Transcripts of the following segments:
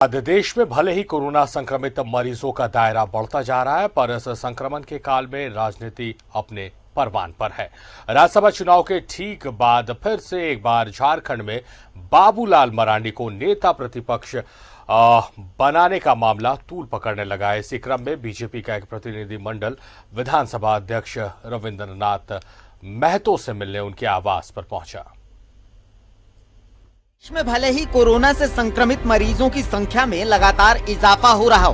आज देश में भले ही कोरोना संक्रमित मरीजों का दायरा बढ़ता जा रहा है, पर इस संक्रमण के काल में राजनीति अपने परवान पर है। राज्यसभा चुनाव के ठीक बाद फिर से एक बार झारखंड में बाबूलाल मरांडी को नेता प्रतिपक्ष बनाने का मामला तूल पकड़ने लगा है। इसी क्रम में बीजेपी का एक प्रतिनिधि मंडल विधानसभा अध्यक्ष रविंद्रनाथ महतो से मिलने उनके आवास पर पहुंचा। देश में भले ही कोरोना से संक्रमित मरीजों की संख्या में लगातार इजाफा हो रहा हो,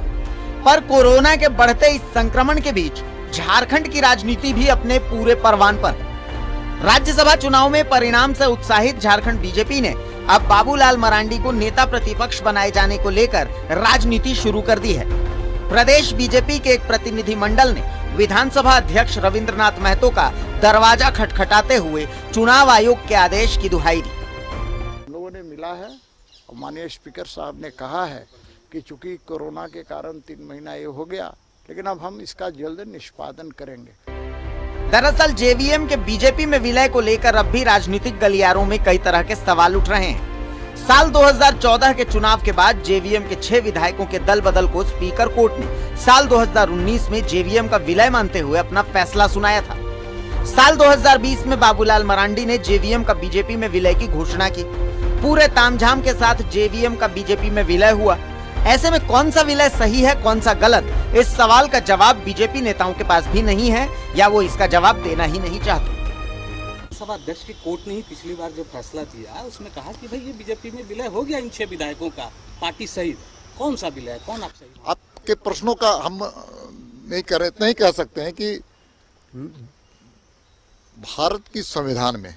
पर कोरोना के बढ़ते इस संक्रमण के बीच झारखंड की राजनीति भी अपने पूरे परवान पर है। राज्यसभा चुनाव में परिणाम से उत्साहित झारखंड बीजेपी ने अब बाबूलाल मरांडी को नेता प्रतिपक्ष बनाए जाने को लेकर राजनीति शुरू कर दी है। प्रदेश बीजेपी के एक प्रतिनिधि मंडल ने विधानसभा अध्यक्ष रविंद्रनाथ महतो का दरवाजा खटखटाते हुए चुनाव आयोग के आदेश की दुहाई दी। लोगों ने मिला है और माननीय स्पीकर साहब ने कहा है कि चूंकि कोरोना के कारण 3 महीना ये हो गया, लेकिन अब हम इसका जल्द निष्पादन करेंगे। दरअसल जेवीएम के बीजेपी में विलय को लेकर अब भी राजनीतिक गलियारों में कई तरह के सवाल उठ रहे हैं। साल 2014 के चुनाव के बाद जेवीएम के 6 विधायकों के दल बदल को स्पीकर कोर्ट ने साल 2019 में जेवीएम का विलय मानते हुए अपना फैसला सुनाया था। साल 2020 में बाबूलाल मरांडी ने जेवीएम का बीजेपी में विलय की घोषणा की। पूरे तामझाम के साथ जेवीएम का बीजेपी में विलय हुआ। ऐसे में कौन सा विलय सही है, कौन सा गलत, इस सवाल का जवाब बीजेपी नेताओं के पास भी नहीं है या वो इसका जवाब देना ही नहीं चाहते। सभा अध्यक्ष की कोर्ट ने ही पिछली बार जो फैसला दिया उसमें कहा कि भाई ये बीजेपी में विलय हो गया इन 6 विधायकों का पार्टी सहित। कौन सा विलय, कौन आप सही? आपके प्रश्नों का हम नहीं कह सकते हैं कि भारत की संविधान में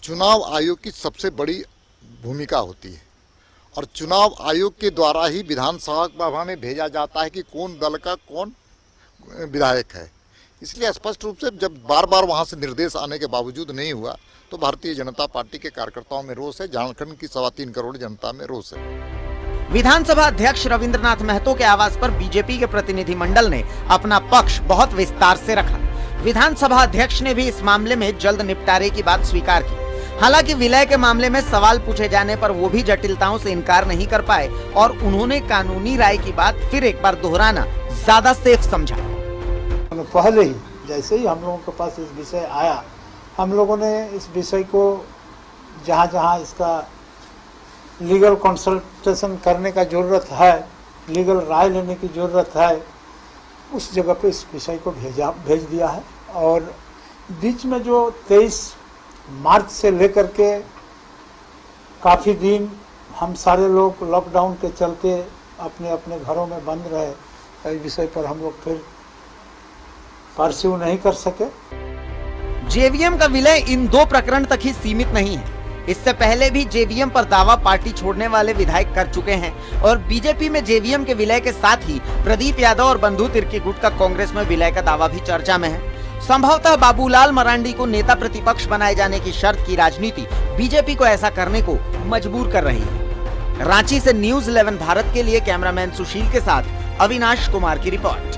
चुनाव आयोग की सबसे बड़ी भूमिका होती है और चुनाव आयोग के द्वारा ही विधानसभा में भेजा जाता है कि कौन दल का कौन विधायक है। इसलिए स्पष्ट रूप से जब बार बार वहां से निर्देश आने के बावजूद नहीं हुआ तो भारतीय जनता पार्टी के कार्यकर्ताओं में रोष है, झारखंड की 3.25 करोड़ जनता में रोष है। विधानसभा अध्यक्ष रविंद्रनाथ महतो के आवास पर बीजेपी के प्रतिनिधि मंडल ने अपना पक्ष बहुत विस्तार से रखा। विधानसभा अध्यक्ष ने भी इस मामले में जल्द निपटारे की बात स्वीकार की। हालांकि विलय के मामले में सवाल पूछे जाने पर वो भी जटिलताओं से इनकार नहीं कर पाए और उन्होंने कानूनी राय की बात फिर एक बार दोहराना ज्यादा सेफ समझा। पहले ही जैसे ही हम लोगों के पास इस विषय आया, हम लोगों ने इस विषय को जहाँ इसका लीगल कंसल्टेशन करने का जरूरत है, लीगल राय लेने की जरूरत है, उस जगह पे इस विषय को भेज दिया है। और बीच में जो 23 मार्च से लेकर के काफ़ी दिन हम सारे लोग लॉकडाउन के चलते अपने अपने घरों में बंद रहे, इस विषय पर हम लोग फिर परस्यू नहीं कर सके। जेवीएम का विलय इन 2 प्रकरण तक ही सीमित नहीं है। इससे पहले भी जेवीएम पर दावा पार्टी छोड़ने वाले विधायक कर चुके हैं और बीजेपी में जेवीएम के विलय के साथ ही प्रदीप यादव और बंधु तिर्की गुट का कांग्रेस में विलय का दावा भी चर्चा में है। संभवतः बाबूलाल मरांडी को नेता प्रतिपक्ष बनाए जाने की शर्त की राजनीति बीजेपी को ऐसा करने को मजबूर कर रही है। रांची से न्यूज़ 11 भारत के लिए कैमरामैन सुशील के साथ अविनाश कुमार की रिपोर्ट।